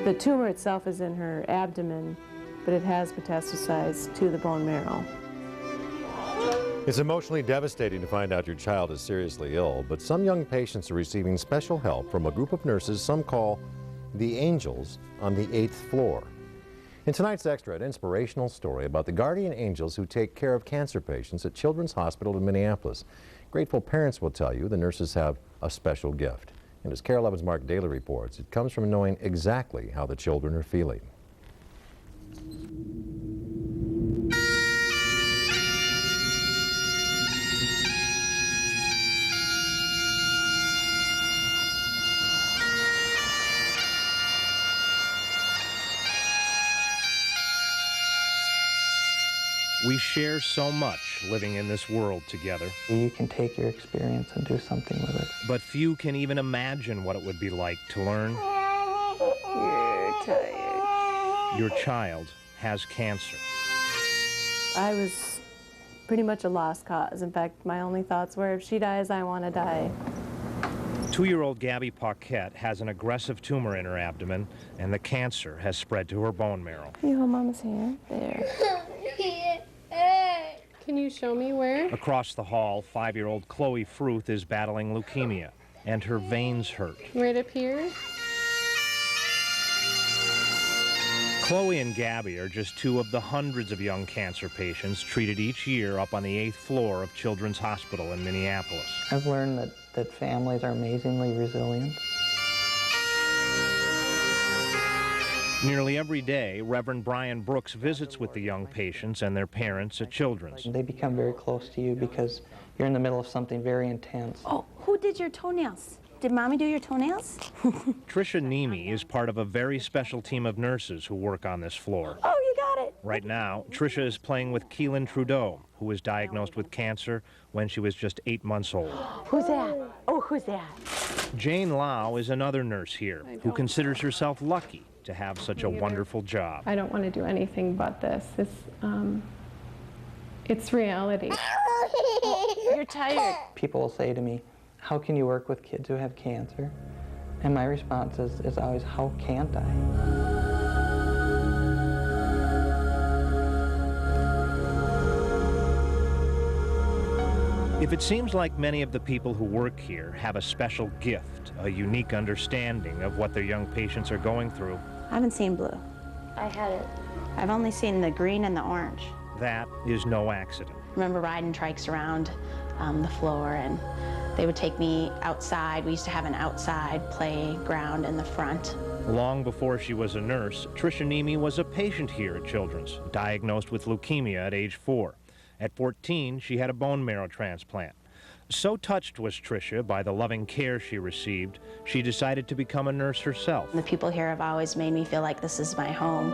The tumor itself is in her abdomen, but it has metastasized to the bone marrow. It's emotionally devastating to find out your child is seriously ill, but some young patients are receiving special help from a group of nurses some call the Angels on the 8th floor. In tonight's Extra, an inspirational story about the guardian angels who take care of cancer patients at Children's Hospital in Minneapolis. Grateful parents will tell you the nurses have a special gift. And as KARE 11's Mark Daly reports, it comes from knowing exactly how the children are feeling. We share so much living in this world together. You can take your experience and do something with it. But few can even imagine what it would be like to learn You're tired. your child has cancer. I was pretty much a lost cause. In fact, my only thoughts were, if she dies, I want to die. 2-year-old Gabby Paquette has an aggressive tumor in her abdomen, and the cancer has spread to her bone marrow. Can you hold Mama's hand? There. Can you show me where? Across the hall, 5-year-old Chloe Fruth is battling leukemia, and her veins hurt. Right up here? Chloe and Gabby are just two of the hundreds of young cancer patients treated each year up on the 8th floor of Children's Hospital in Minneapolis. I've learned that families are amazingly resilient. Nearly every day, Reverend Brian Brooks visits with the young patients and their parents at Children's. They become very close to you because you're in the middle of something very intense. Oh, who did your toenails? Did Mommy do your toenails? Tricia Nemi is part of a very special team of nurses who work on this floor. Oh, you got it. Right now, Tricia is playing with Keelan Trudeau, who was diagnosed with cancer when she was just 8 months old. Who's that? Oh, who's that? Jane Lau is another nurse here who considers herself lucky to have such a wonderful job. I don't want to do anything but this. It's reality. You're tired. People will say to me, how can you work with kids who have cancer? And my response is always, how can't I? If it seems like many of the people who work here have a special gift, a unique understanding of what their young patients are going through, I haven't seen blue. I had it. I've only seen the green and the orange. that is no accident. Remember riding trikes around the floor, and they would take me outside. We used to have an outside playground in the front. Long before she was a nurse, Tricia Nemi was a patient here at Children's, diagnosed with leukemia at age 4. At 14, she had a bone marrow transplant. So touched was Tricia by the loving care she received, she decided to become a nurse herself. The people here have always made me feel like this is my home.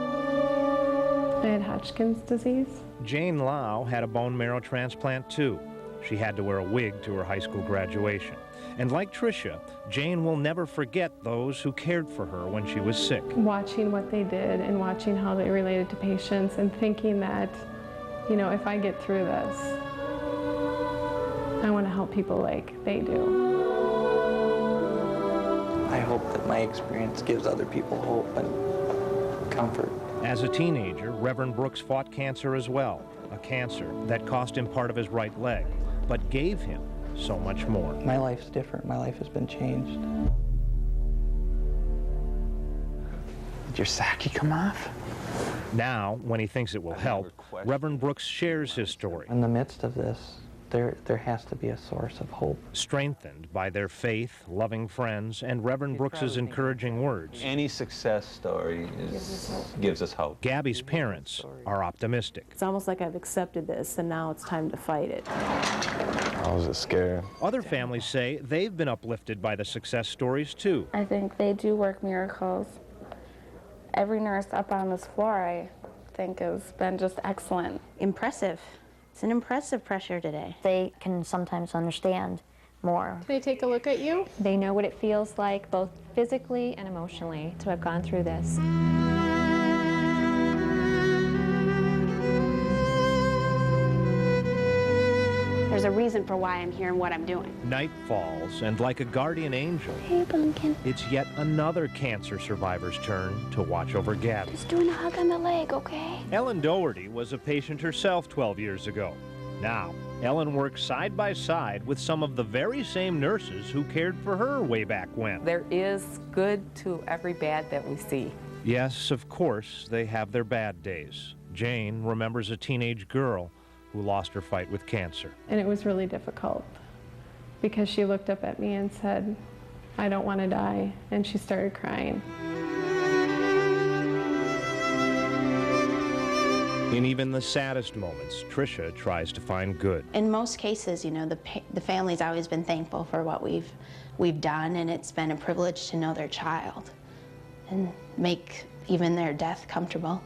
I had Hodgkin's disease. Jane Lau had a bone marrow transplant too. She had to wear a wig to her high school graduation. And like Tricia, Jane will never forget those who cared for her when she was sick. Watching what they did and watching how they related to patients and thinking that, you know, if I get through this, I want to help people like they do. I hope that my experience gives other people hope and comfort. As a teenager, Reverend Brooks fought cancer as well, a cancer that cost him part of his right leg, but gave him so much more. My life's different. My life has been changed. Did your sackie come off? Now, when he thinks it will help, Reverend Brooks shares his story. In the midst of this, there has to be a source of hope. Strengthened by their faith, loving friends, and Reverend Brooks's encouraging words. Any success story gives us hope. Gabby's parents are optimistic. It's almost like I've accepted this, and now it's time to fight it. I was scared. Other families say they've been uplifted by the success stories too. I think they do work miracles. Every nurse up on this floor, I think, has been just excellent. Impressive. It's an impressive pressure today. They can sometimes understand more. They take a look at you. They know what it feels like, both physically and emotionally, to have gone through this. There's there's a reason for why I'm here and what I'm doing. Night falls, and like a guardian angel, Hey, Pumpkin. it's yet another cancer survivor's turn to watch over Gabby. Just doing a hug on the leg, okay? Ellen Doherty was a patient herself 12 years ago. Now, Ellen works side by side with some of the very same nurses who cared for her way back when. There is good to every bad that we see. Yes, of course, they have their bad days. Jane remembers a teenage girl who lost her fight with cancer. And it was really difficult because she looked up at me and said, "I don't want to die," and she started crying. In even the saddest moments, Tricia tries to find good. In most cases, you know, the family's always been thankful for what we've done, and it's been a privilege to know their child and make even their death comfortable.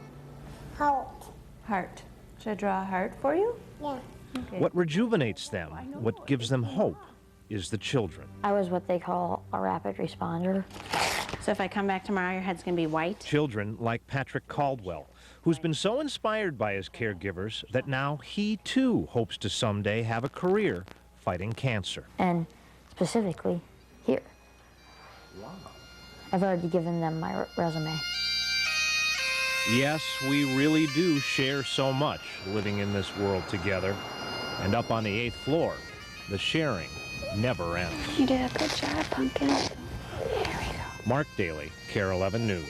Heart. Should I draw a heart for you? Yeah. Okay. What rejuvenates them, what gives them hope, is the children. I was what they call a rapid responder. So if I come back tomorrow, your head's gonna be white. Children like Patrick Caldwell, who's been so inspired by his caregivers that now he too hopes to someday have a career fighting cancer. And specifically here. Wow. I've already given them my resume. Yes, we really do share so much living in this world together. And up on the 8th floor, the sharing never ends. You did a good job, Pumpkin. There we go. Mark Daly, KARE 11 News.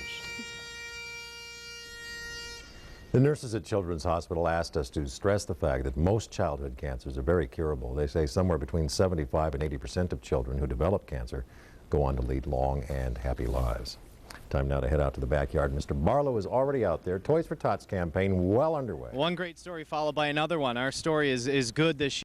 The nurses at Children's Hospital asked us to stress the fact that most childhood cancers are very curable. They say somewhere between 75 and 80% of children who develop cancer go on to lead long and happy lives. Time now to head out to the backyard. Mr. Barlow is already out there. Toys for Tots campaign well underway. One great story followed by another one. Our story is good this year.